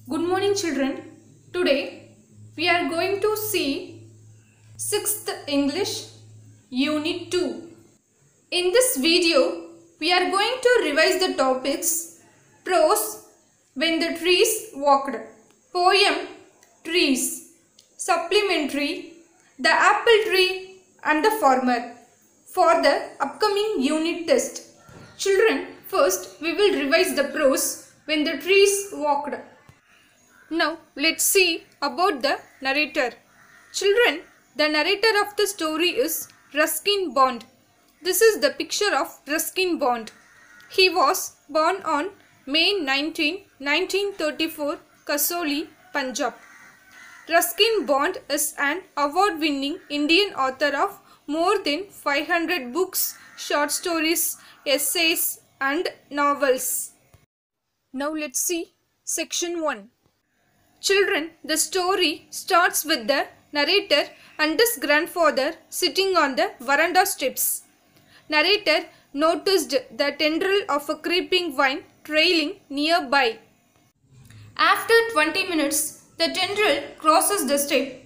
Good morning children. Today we are going to see 6th English Unit 2. In this video we are going to revise the topics prose, when the trees walked, poem, trees, supplementary, the apple tree and the farmer for the upcoming unit test. Children, first we will revise the prose when the trees walked. Now let's see about the narrator. Children, the narrator of the story is Ruskin Bond. This is the picture of Ruskin Bond. He was born on May 19, 1934, Kasoli, Punjab. Ruskin Bond is an award-winning Indian author of more than 500 books, short stories, essays and novels. Now let's see section 1. Children, the story starts with the narrator and his grandfather sitting on the veranda steps. Narrator noticed the tendril of a creeping vine trailing nearby. After 20 minutes, the tendril crosses the step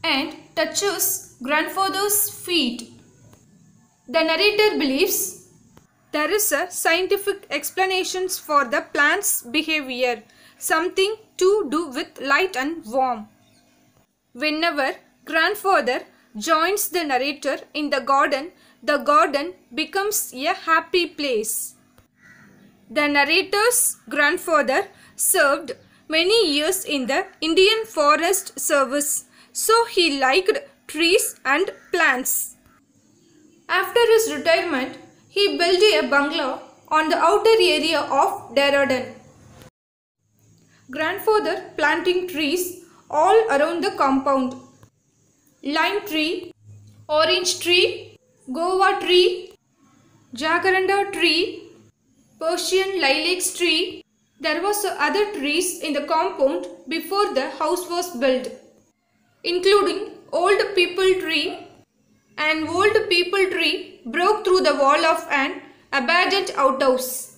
and touches grandfather's feet. The narrator believes there is a scientific explanation for the plant's behavior, something to do with light and warmth. Whenever grandfather joins the narrator in the garden becomes a happy place. The narrator's grandfather served many years in the Indian Forest Service, so he liked trees and plants. After his retirement, he built a bungalow on the outer area of Dehradun. Grandfather planting trees all around the compound. Lime tree, orange tree, guava tree, jacaranda tree, Persian lilacs tree. There was other trees in the compound before the house was built, including old peepal tree. An old peepal tree broke through the wall of an abandoned outhouse.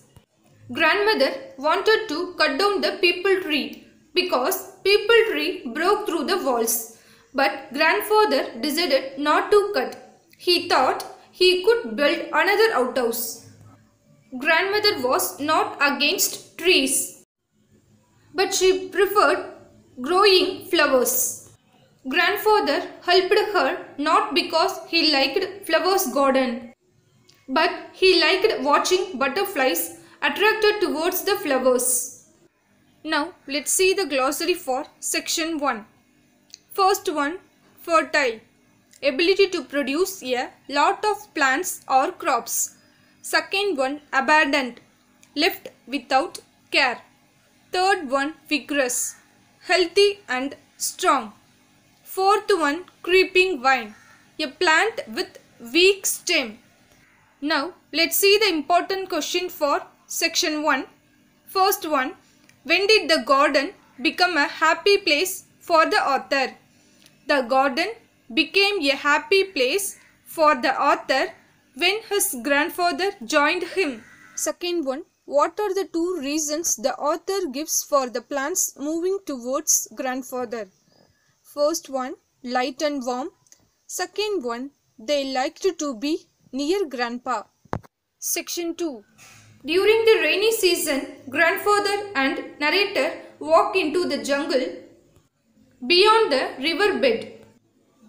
Grandmother wanted to cut down the peepal tree because peepal tree broke through the walls. But grandfather decided not to cut. He thought he could build another outhouse. Grandmother was not against trees, but she preferred growing flowers. Grandfather helped her not because he liked flowers garden, but he liked watching butterflies attracted towards the flowers. Now let's see the glossary for section 1. First one, fertile, ability to produce a lot of plants or crops. Second one, abundant, left without care. Third one, vigorous, healthy and strong. Fourth one, creeping vine, a plant with weak stem. Now let's see the important question for section 1. First one, when did the garden become a happy place for the author? The garden became a happy place for the author when his grandfather joined him. Second one, what are the two reasons the author gives for the plants moving towards grandfather? First one, light and warm. Second one, they liked to be near grandpa. Section 2. During the rainy season, grandfather and narrator walk into the jungle beyond the river bed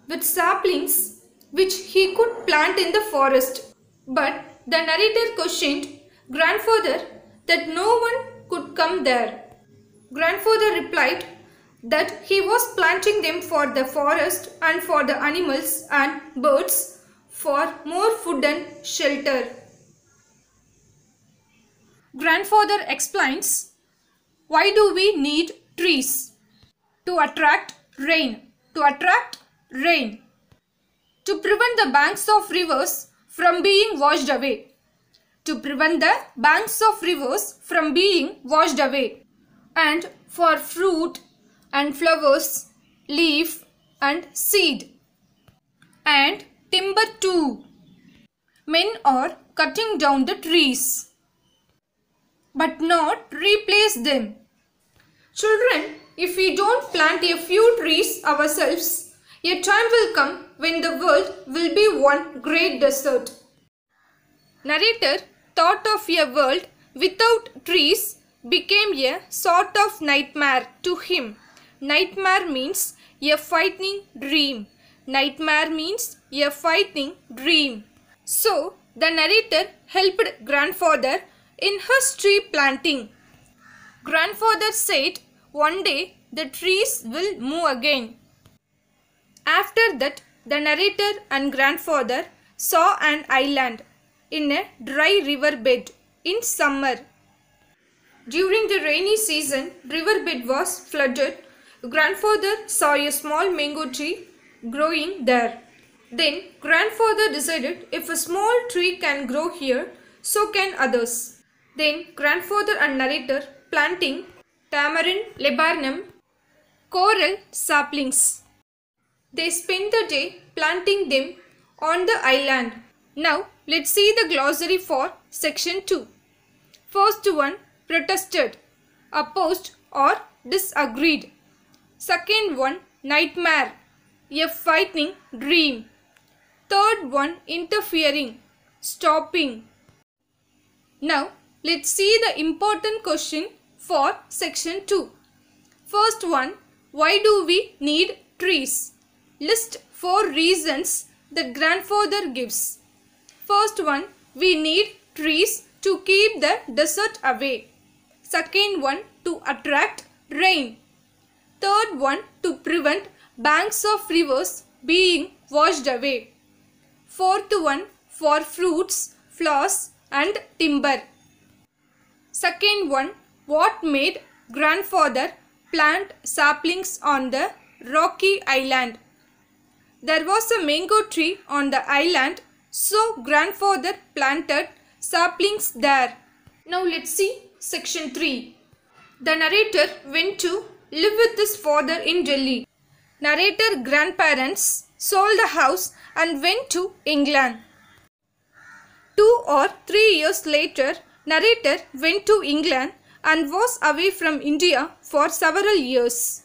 with saplings which he could plant in the forest. But the narrator questioned grandfather that no one could come there. Grandfather replied that he was planting them for the forest and for the animals and birds for more food and shelter. Grandfather explains, why do we need trees? To attract rain. To attract rain. To prevent the banks of rivers from being washed away. To prevent the banks of rivers from being washed away. And for fruit and flowers, leaf and seed. And timber too. Men are cutting down the trees, but not replace them. Children, if we don't plant a few trees ourselves, a time will come when the world will be one great desert. Narrator thought of a world without trees became a sort of nightmare to him. Nightmare means a frightening dream. Nightmare means a frightening dream. So, the narrator helped grandfather in his tree planting. Grandfather said, one day the trees will move again. After that, the narrator and grandfather saw an island in a dry river bed in summer. During the rainy season, riverbed was flooded. Grandfather saw a small mango tree growing there. Then grandfather decided, if a small tree can grow here, so can others. Then grandfather and narrator planting tamarind, laburnum, coral saplings. They spent the day planting them on the island. Now let's see the glossary for section 2. First one, protested, opposed or disagreed. Second one, nightmare, a frightening dream. Third one, interfering, stopping. Now let's see the important question for section 2. First one, why do we need trees? List 4 reasons that grandfather gives. First one, we need trees to keep the desert away. Second one, to attract rain. Third one, to prevent banks of rivers being washed away. Fourth one, for fruits, flowers and timber. Second one, what made grandfather plant saplings on the rocky island? There was a mango tree on the island, so grandfather planted saplings there. Now let's see section 3. The narrator went to live with his father in Delhi. Narrator grandparents sold the house and went to England. 2 or 3 years later, narrator went to England and was away from India for several years.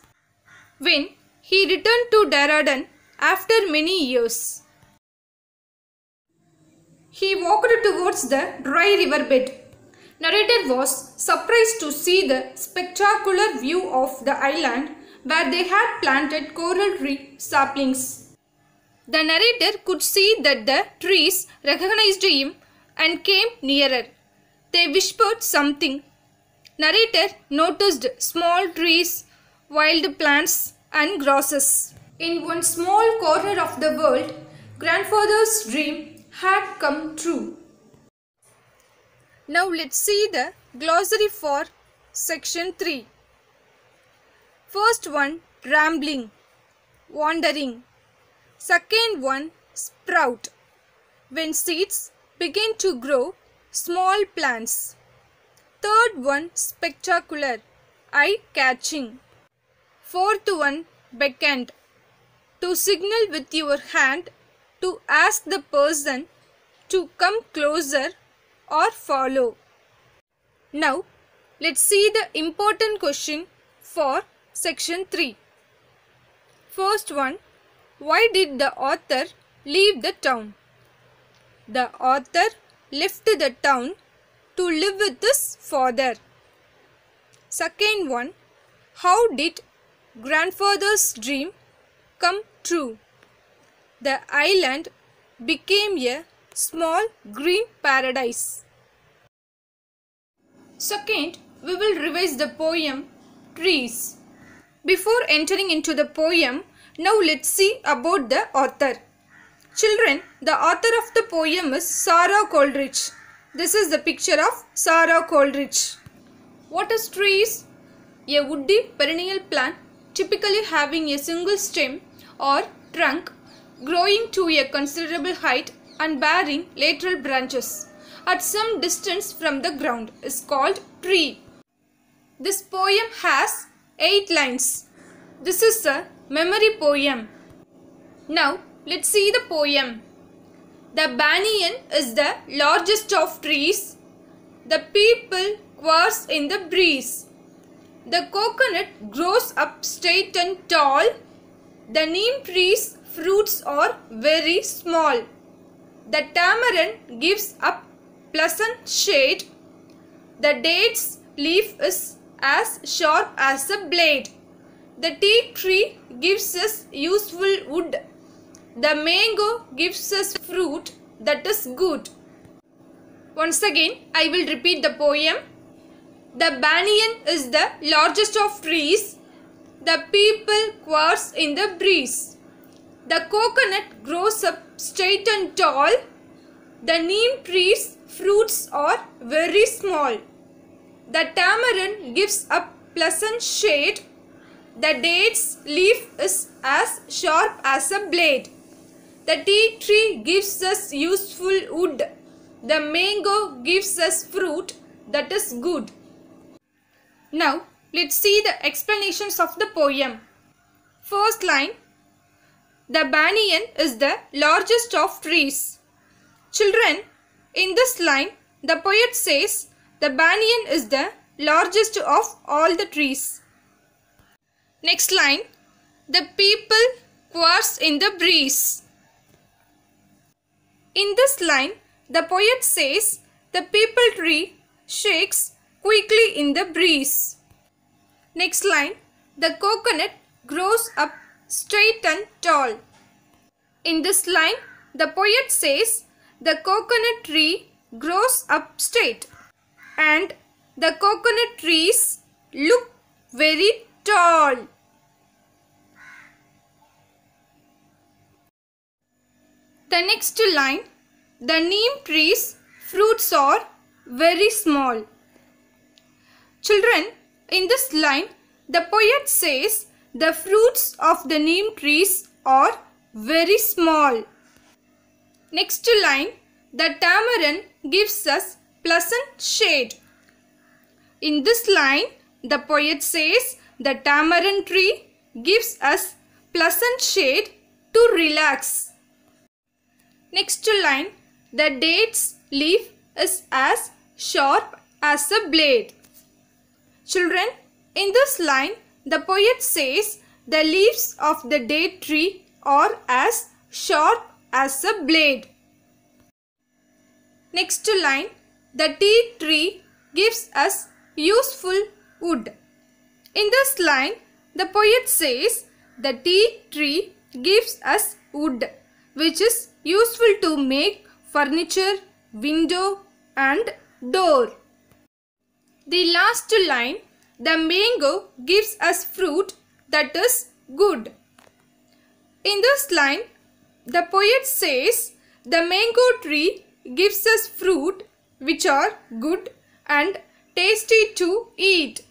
When he returned to Dehradun after many years, he walked towards the dry riverbed. Narrator was surprised to see the spectacular view of the island where they had planted coral tree saplings. The narrator could see that the trees recognized him and came nearer. They whispered something. Narrator noticed small trees, wild plants and grasses. In one small corner of the world, grandfather's dream had come true. Now let's see the glossary for section 3. First one, rambling, wandering. Second one, sprout, when seeds begin to grow, small plants. Third one, spectacular, eye-catching. Fourth one, beckoned, to signal with your hand to ask the person to come closer or follow. Now let's see the important question for section 3. First one, why did the author leave the town? The author left the town to live with his father. Second one, how did grandfather's dream come true? The island became a small green paradise. Second, we will revise the poem Trees. Before entering into the poem, now let's see about the author. Children, the author of the poem is Sarah Coleridge. This is the picture of Sarah Coleridge. What is trees? A woody perennial plant typically having a single stem or trunk growing to a considerable height and bearing lateral branches at some distance from the ground is called tree. This poem has 8 lines. This is a memory poem. Now let's see the poem. The banyan is the largest of trees. The people quarrels in the breeze. The coconut grows up straight and tall. The neem tree's fruits are very small. The tamarind gives up pleasant shade. The date's leaf is as sharp as a blade. The teak tree gives us useful wood. The mango gives us fruit that is good. Once again, I will repeat the poem. The banyan is the largest of trees. The people quarrels in the breeze. The coconut grows up straight and tall. The neem tree's fruits are very small. The tamarind gives up pleasant shade. The date's leaf is as sharp as a blade. The teak tree gives us useful wood. The mango gives us fruit that is good. Now, let's see the explanations of the poem. First line. The banyan is the largest of trees. Children, in this line, the poet says the banyan is the largest of all the trees. Next line. The people quarrels in the breeze. In this line, the poet says the peepal tree shakes quickly in the breeze. Next line. The coconut grows up straight and tall. In this line, the poet says the coconut tree grows up straight and the coconut trees look very tall. The next line, the neem tree's fruits are very small. Children, in this line, the poet says the fruits of the neem trees are very small. Next line, the tamarind gives us pleasant shade. In this line, the poet says the tamarind tree gives us pleasant shade to relax. Next line, the date's leaf is as sharp as a blade. Children, in this line, the poet says the leaves of the date tree are as sharp as a blade. Next line, the teak tree gives us useful wood. In this line, the poet says the teak tree gives us wood which is useful to make furniture, window and door. The last line, the mango gives us fruit that is good. In this line, the poet says the mango tree gives us fruit which are good and tasty to eat.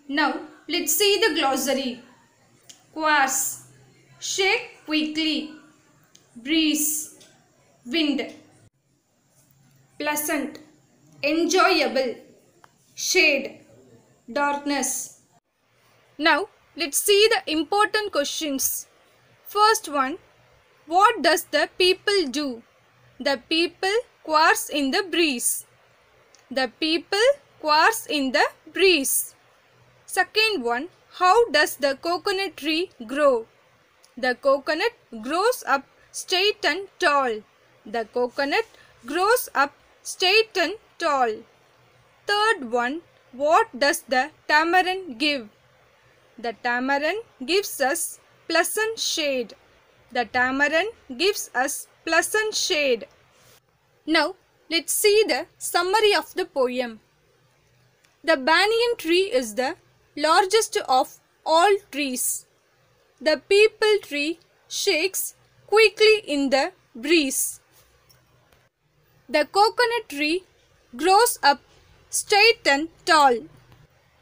Now, let's see the glossary. Quartz, shake quickly. Breeze, wind. Pleasant, enjoyable. Shade, darkness. Now, let's see the important questions. First one, what does the people do? The people quarrels in the breeze. The people quarrels in the breeze. Second one, how does the coconut tree grow? The coconut grows up straight and tall. The coconut grows up straight and tall. Third one, what does the tamarind give? The tamarind gives us pleasant shade. The tamarind gives us pleasant shade. Now, let's see the summary of the poem. The banyan tree is the largest of all trees. The peepal tree shakes quickly in the breeze. The coconut tree grows up straight and tall.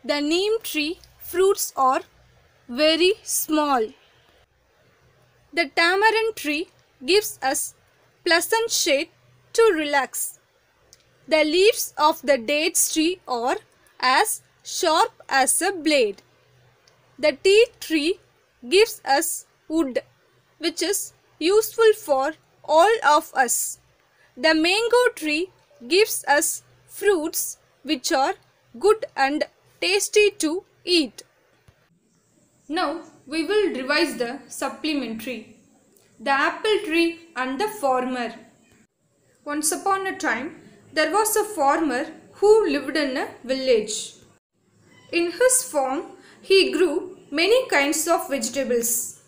The neem tree fruits are very small. The tamarind tree gives us pleasant shade to relax. The leaves of the dates tree are as sharp as a blade. The teak tree gives us wood which is useful for all of us. The mango tree gives us fruits which are good and tasty to eat. Now we will revise the supplementary. The apple tree and the farmer. Once upon a time, there was a farmer who lived in a village. In his farm, he grew many kinds of vegetables.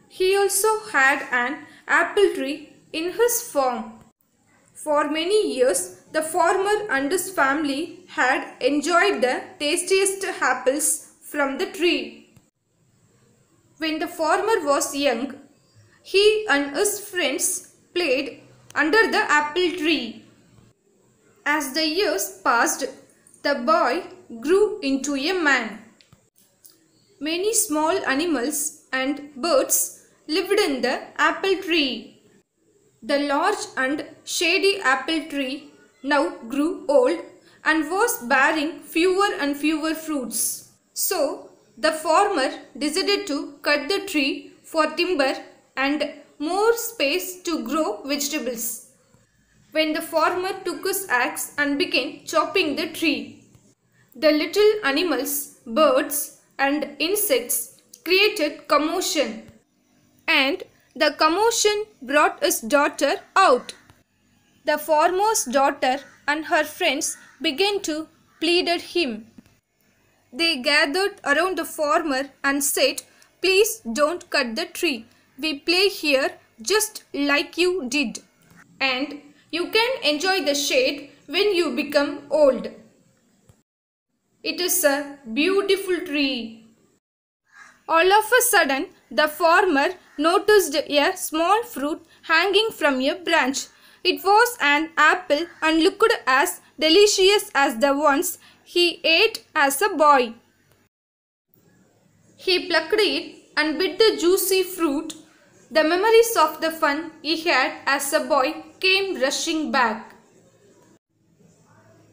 He also had an apple tree in his farm. For many years, the farmer and his family had enjoyed the tastiest apples from the tree. When the farmer was young, he and his friends played under the apple tree. As the years passed, the boy grew into a man. Many small animals and birds lived in the apple tree. The large and shady apple tree now grew old and was bearing fewer and fewer fruits. So, the farmer decided to cut the tree for timber and more space to grow vegetables. When the farmer took his axe and began chopping the tree, the little animals, birds and insects created commotion, and the commotion brought his daughter out. The farmer's daughter and her friends began to plead at him. They gathered around the farmer and said, "Please don't cut the tree. We play here just like you did. And you can enjoy the shade when you become old. It is a beautiful tree." All of a sudden, the farmer noticed a small fruit hanging from a branch. It was an apple and looked as delicious as the ones he ate as a boy. He plucked it and bit the juicy fruit. The memories of the fun he had as a boy came rushing back.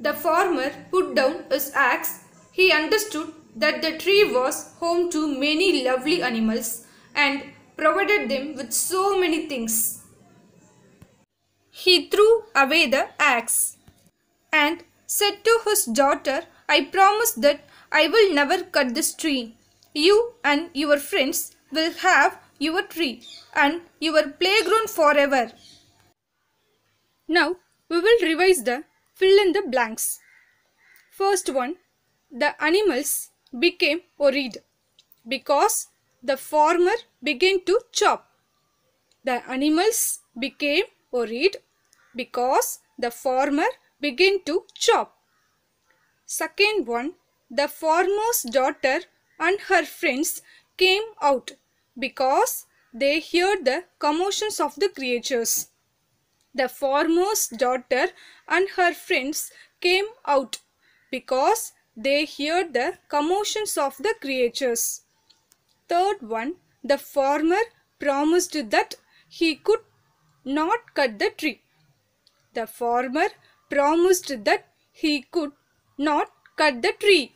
The farmer put down his axe. He understood that the tree was home to many lovely animals and provided them with so many things. He threw away the axe and said to his daughter, "I promise that I will never cut this tree. You and your friends will have your tree and your playground forever." Now we will revise the fill in the blanks. First one, the animals became worried because the farmer began to chop. The animals became worried because the farmer began to chop. Second one, the farmer's daughter and her friends came out because they heard the commotions of the creatures. The farmer's daughter and her friends came out because they heard the commotions of the creatures. Third one, the farmer promised that he could not cut the tree. The farmer promised that he could not cut the tree.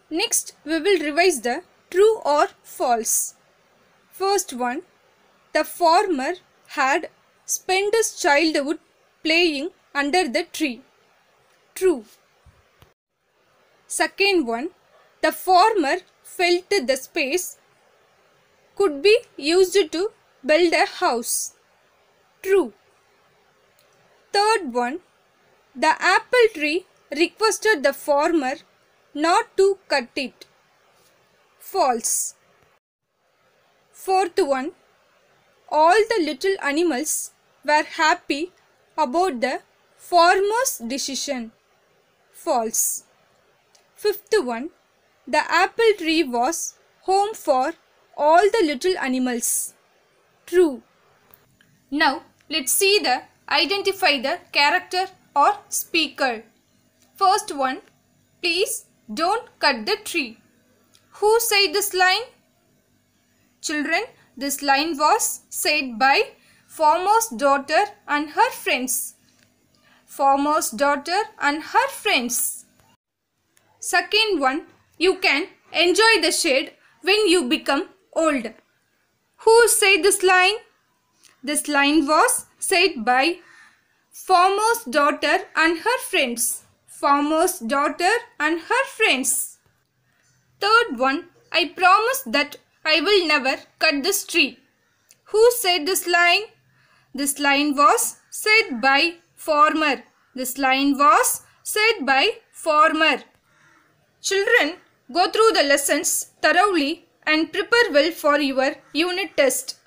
Next, we will revise the true or false. First one, the farmer had spent his childhood playing under the tree. True. Second one, the farmer felt the space could be used to build a house. True. Third one, the apple tree requested the farmer not to cut it. False. Fourth one, all the little animals were happy about the farmer's decision. False. Fifth one, the apple tree was home for all the little animals. True. Now let's see the identify the character or speaker. First one, please don't cut the tree. Who said this line? Children, this line was said by farmer's daughter and her friends. Farmer's daughter and her friends. Second one, you can enjoy the shade when you become old. Who said this line? This line was said by farmer's daughter and her friends. Farmer's daughter and her friends. Third one, I promise that I will never cut this tree. Who said this line? This line was said by farmer. This line was said by farmer. Children, go through the lessons thoroughly and prepare well for your unit test.